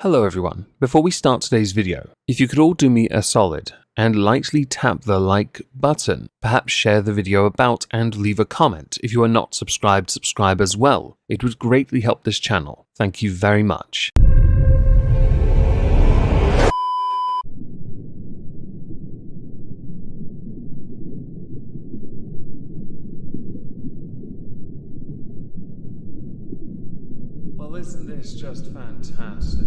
Hello everyone. Before we start today's video, if you could all do me a solid and lightly tap the like button, perhaps share the video about and leave a comment. If you are not subscribed, subscribe as well. It would greatly help this channel. Thank you very much. Well, isn't this just fantastic?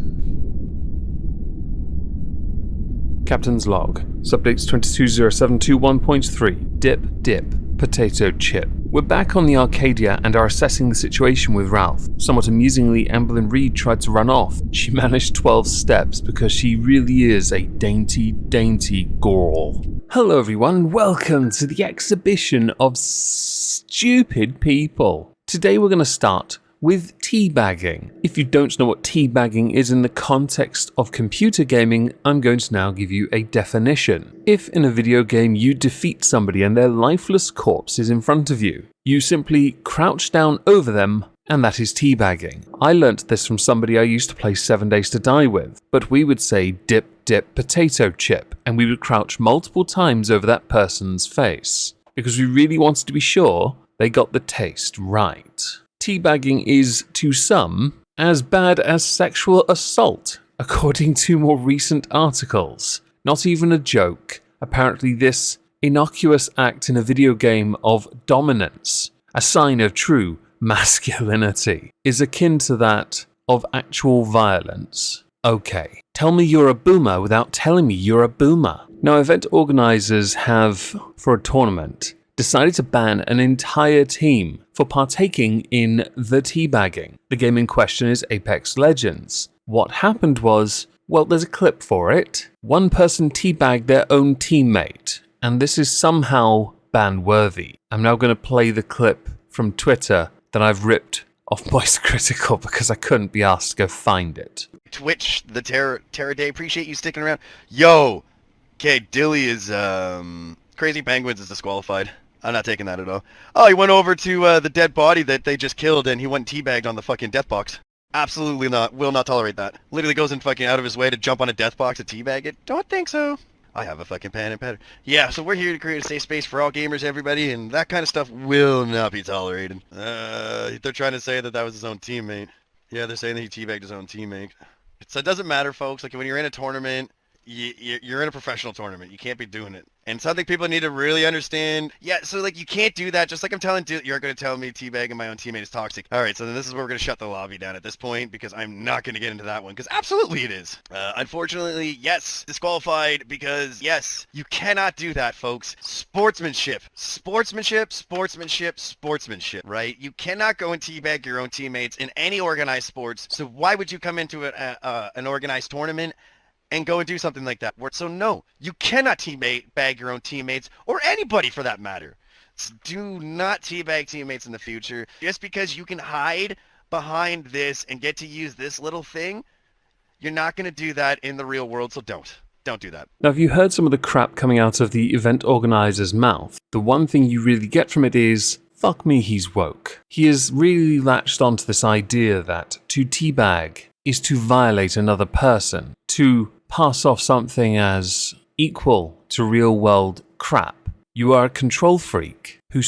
Captain's log. Subdates 220721.3. Dip, potato chip. We're back on the Arcadia and are assessing the situation with Ralph. Somewhat amusingly, Amberlyn Reed tried to run off. She managed 12 steps because she really is a dainty girl. Hello everyone, welcome to the exhibition of stupid people. Today we're going to start with teabagging. If you don't know what teabagging is in the context of computer gaming, I'm going to now give you a definition. If in a video game you defeat somebody and their lifeless corpse is in front of you, you simply crouch down over them, and that is teabagging. I learnt this from somebody I used to play 7 Days to Die with, but we would say dip, potato chip, and we would crouch multiple times over that person's face, because we really wanted to be sure they got the taste right. Teabagging is, to some, as bad as sexual assault, according to more recent articles. Not even a joke. Apparently this innocuous act in a video game of dominance, a sign of true masculinity, is akin to that of actual violence. Okay, tell me you're a boomer without telling me you're a boomer. Now, event organizers have, for a tournament, decided to ban an entire team for partaking in the teabagging. The game in question is Apex Legends. What happened was, well, there's a clip for it. One person teabagged their own teammate, and this is somehow ban-worthy. I'm now going to play the clip from Twitter that I've ripped off Moist Critical because I couldn't be asked to go find it. Twitch, the Terra Day, appreciate you sticking around. Yo! Okay, Dilly is, Crazy Penguins is disqualified. I'm not taking that at all. Oh, he went over to the dead body that they just killed and he went teabagged on the fucking death box. Absolutely not. Will not tolerate that. Literally goes in fucking out of his way to jump on a death box to teabag it. Don't think so. I have a fucking pen and pad. Yeah, so we're here to create a safe space for all gamers, everybody, and that kind of stuff will not be tolerated. They're trying to say that was his own teammate. Yeah, they're saying that he teabagged his own teammate. So it doesn't matter, folks. Like, when you're in a tournament, you're in a professional tournament. You can't be doing it. And something people need to really understand. Yeah, so like you can't do that. Just like I'm telling you're going to tell me teabagging my own teammate is toxic. All right, so then this is where we're going to shut the lobby down at this point because I'm not going to get into that one because absolutely it is. Unfortunately, yes, disqualified because yes, you cannot do that, folks. Sportsmanship, right? You cannot go and teabag your own teammates in any organized sports. So why would you come into an organized tournament and go and do something like that? So no, you cannot teabag your own teammates, or anybody for that matter. Do not teabag teammates in the future. Just because you can hide behind this and get to use this little thing, you're not going to do that in the real world, so don't do that. Now, if you heard some of the crap coming out of the event organizer's mouth, the one thing you really get from it is, fuck me, he's woke. He has really latched onto this idea that to teabag is to violate another person, to pass off something as equal to real-world crap. You are a control freak who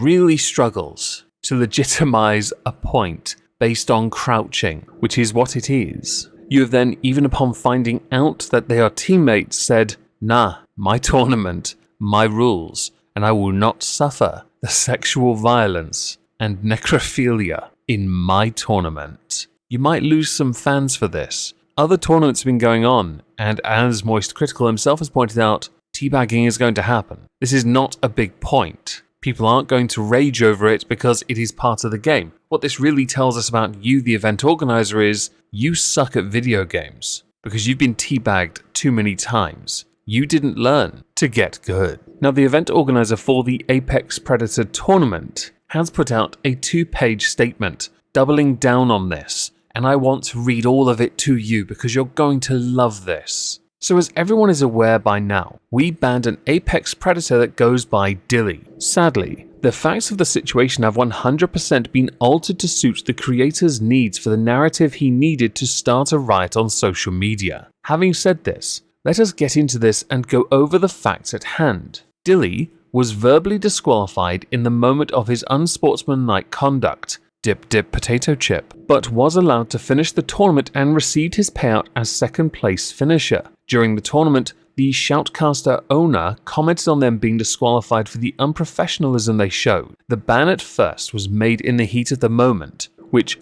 really struggles to legitimize a point based on crouching, which is what it is. You have then, even upon finding out that they are teammates, said, nah, my tournament, my rules, and I will not suffer the sexual violence and necrophilia in my tournament. You might lose some fans for this. Other tournaments have been going on, and as Moist Critical himself has pointed out, teabagging is going to happen. This is not a big point. People aren't going to rage over it because it is part of the game. What this really tells us about you, the event organizer, is you suck at video games because you've been teabagged too many times. You didn't learn to get good. Now, the event organizer for the Apex Predator tournament has put out a 2-page statement doubling down on this. And I want to read all of it to you because you're going to love this. So as everyone is aware by now, we banned an Apex Predator that goes by Dilly. Sadly, The facts of the situation have 100% been altered to suit the creator's needs for the narrative he needed to start a riot on social media. Having said this, let us get into this and go over the facts at hand. Dilly was verbally disqualified in the moment of his unsportsmanlike conduct, dip dip potato chip, but was allowed to finish the tournament and received his payout as second place finisher. During the tournament, the Shoutcaster owner commented on them being disqualified for the unprofessionalism they showed. The ban at first was made in the heat of the moment, which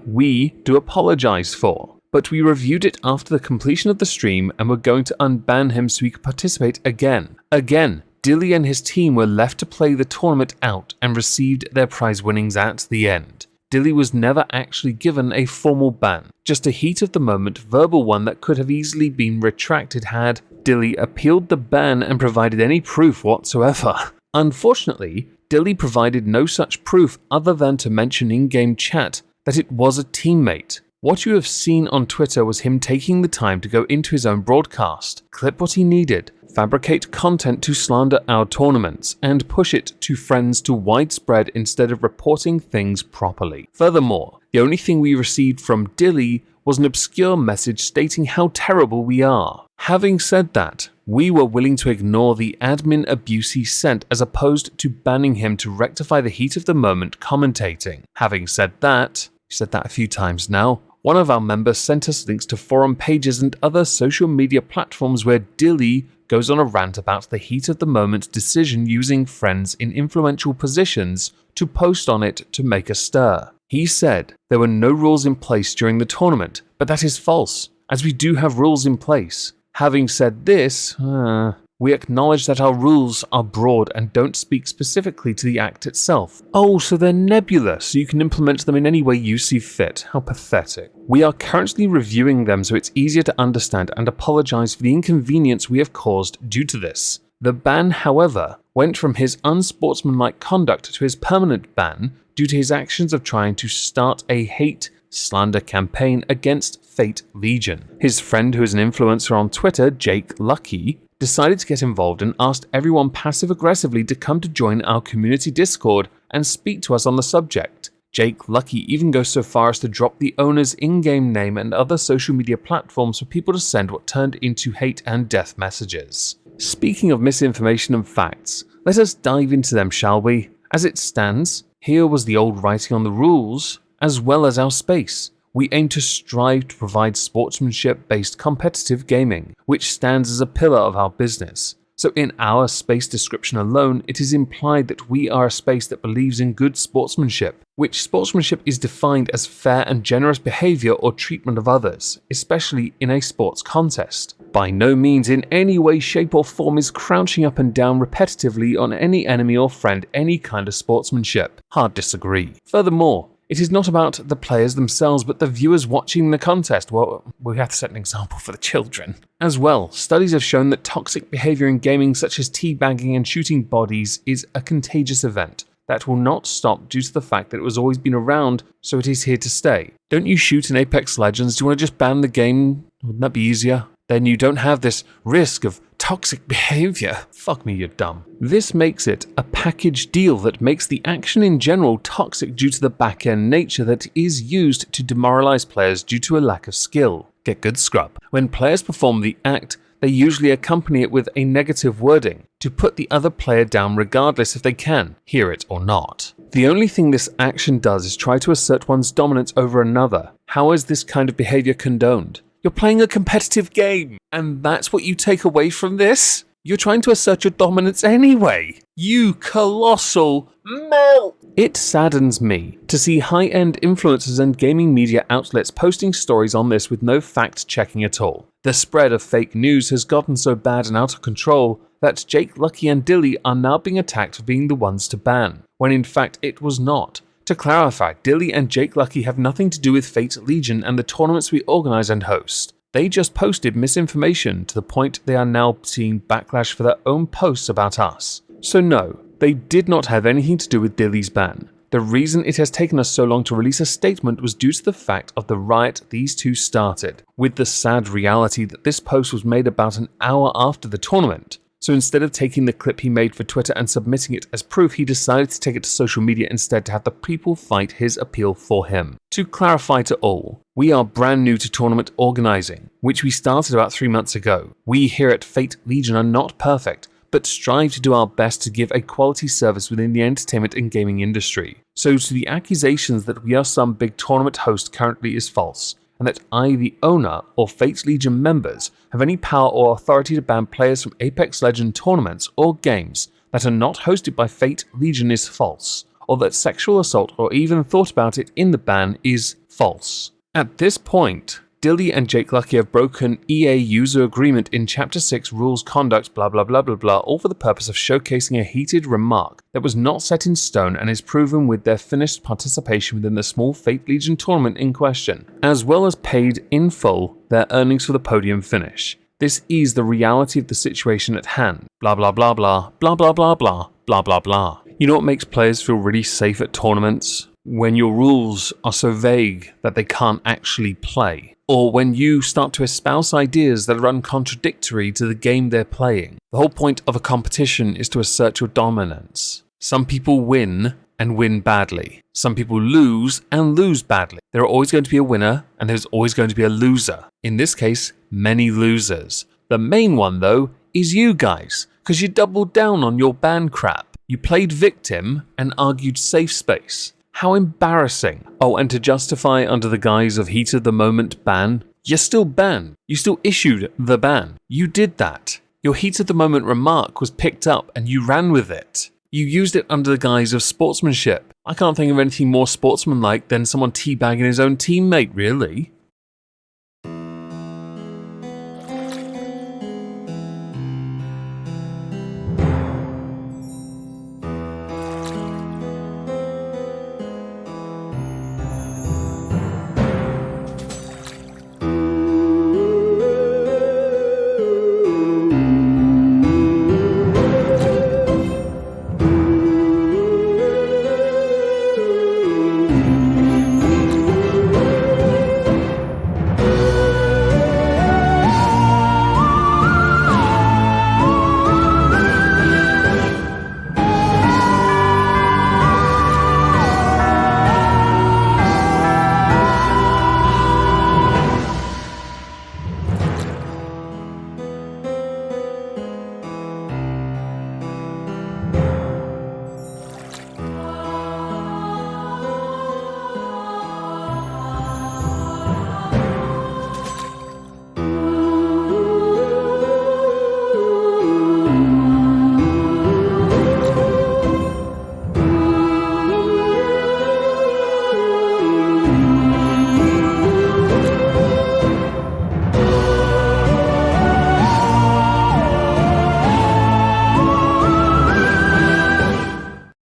we do apologize for. But we reviewed it after the completion of the stream and were going to unban him so he could participate again. Dilly and his team were left to play the tournament out and received their prize winnings at the end. Dilly was never actually given a formal ban, just a heat of the moment verbal one that could have easily been retracted had Dilly appealed the ban and provided any proof whatsoever. Unfortunately, Dilly provided no such proof other than to mention in-game chat that it was a teammate. What you have seen on Twitter was him taking the time to go into his own broadcast, clip what he needed, fabricate content to slander our tournaments, and push it to friends to widespread instead of reporting things properly. Furthermore, the only thing we received from Dilly was an obscure message stating how terrible we are. Having said that, we were willing to ignore the admin abuse he sent as opposed to banning him to rectify the heat of the moment commentating. Having said that, a few times now, one of our members sent us links to forum pages and other social media platforms where Dilly goes on a rant about the heat of the moment decision using friends in influential positions to post on it to make a stir. He said there were no rules in place during the tournament, but that is false, as we do have rules in place. Having said this, we acknowledge that our rules are broad and don't speak specifically to the act itself. Oh, so they're nebulous, so you can implement them in any way you see fit. How pathetic. We are currently reviewing them so it's easier to understand and apologize for the inconvenience we have caused due to this. The ban, however, went from his unsportsmanlike conduct to his permanent ban due to his actions of trying to start a hate slander campaign against Fate Legion. His friend, who is an influencer on Twitter, Jake Lucky, decided to get involved and asked everyone passive-aggressively to come to join our community Discord and speak to us on the subject. Jake Lucky even goes so far as to drop the owner's in-game name and other social media platforms for people to send what turned into hate and death messages. Speaking of misinformation and facts, let us dive into them, shall we? As it stands, here was the old writing on the rules, as well as our space. We aim to strive to provide sportsmanship-based competitive gaming, which stands as a pillar of our business. So in our space description alone, it is implied that we are a space that believes in good sportsmanship, which sportsmanship is defined as fair and generous behavior or treatment of others, especially in a sports contest. By no means in any way, shape or form is crouching up and down repetitively on any enemy or friend any kind of sportsmanship. Hard disagree. Furthermore, it is not about the players themselves, but the viewers watching the contest. Well, we have to set an example for the children. As well, studies have shown that toxic behavior in gaming such as teabagging and shooting bodies is a contagious event that will not stop due to the fact that it has always been around, so it is here to stay. Don't you shoot in Apex Legends? Do you want to just ban the game? Wouldn't that be easier? Then you don't have this risk of toxic behavior. Fuck me, you're dumb. This makes it a package deal that makes the action in general toxic due to the back-end nature that is used to demoralize players due to a lack of skill. Get good, scrub. When players perform the act, they usually accompany it with a negative wording to put the other player down regardless if they can hear it or not. The only thing this action does is try to assert one's dominance over another. How is this kind of behavior condoned? You're playing a competitive game, and that's what you take away from this? You're trying to assert your dominance anyway. You colossal melt! It saddens me to see high-end influencers and gaming media outlets posting stories on this with no fact-checking at all. The spread of fake news has gotten so bad and out of control that Jake Lucky and Dilly are now being attacked for being the ones to ban, when in fact it was not. To clarify, Dilly and Jake Lucky have nothing to do with Fate Legion and the tournaments we organize and host. They just posted misinformation to the point they are now seeing backlash for their own posts about us. So no, they did not have anything to do with Dilly's ban. The reason it has taken us so long to release a statement was due to the fact of the riot these two started, with the sad reality that this post was made about an hour after the tournament. So instead of taking the clip he made for Twitter and submitting it as proof, he decided to take it to social media instead to have the people fight his appeal for him. To clarify to all, we are brand new to tournament organising, which we started about 3 months ago. We here at Fate Legion are not perfect, but strive to do our best to give a quality service within the entertainment and gaming industry. So to the accusations that we are some big tournament host currently is false, and that I, the owner, or Fate Legion members, have any power or authority to ban players from Apex Legends tournaments or games that are not hosted by Fate Legion is false, or that sexual assault or even thought about it in the ban is false. At this point, Dilly and Jake Lucky have broken EA user agreement in Chapter 6 Rules Conduct blah blah blah blah blah, all for the purpose of showcasing a heated remark that was not set in stone and is proven with their finished participation within the small Fate Legion tournament in question, as well as paid in full their earnings for the podium finish. This is the reality of the situation at hand. Blah blah blah blah blah blah blah blah blah blah blah. You know what makes players feel really safe at tournaments? When your rules are so vague that they can't actually play. Or when you start to espouse ideas that run contradictory to the game they're playing. The whole point of a competition is to assert your dominance. Some people win and win badly. Some people lose and lose badly. There are always going to be a winner and there's always going to be a loser. In this case, many losers. The main one though is you guys, because you doubled down on your ban crap. You played victim and argued safe space. How embarrassing. Oh, and to justify under the guise of heat of the moment ban, you're still banned. You still issued the ban. You did that. Your heat of the moment remark was picked up and you ran with it. You used it under the guise of sportsmanship. I can't think of anything more sportsmanlike than someone teabagging his own teammate, really.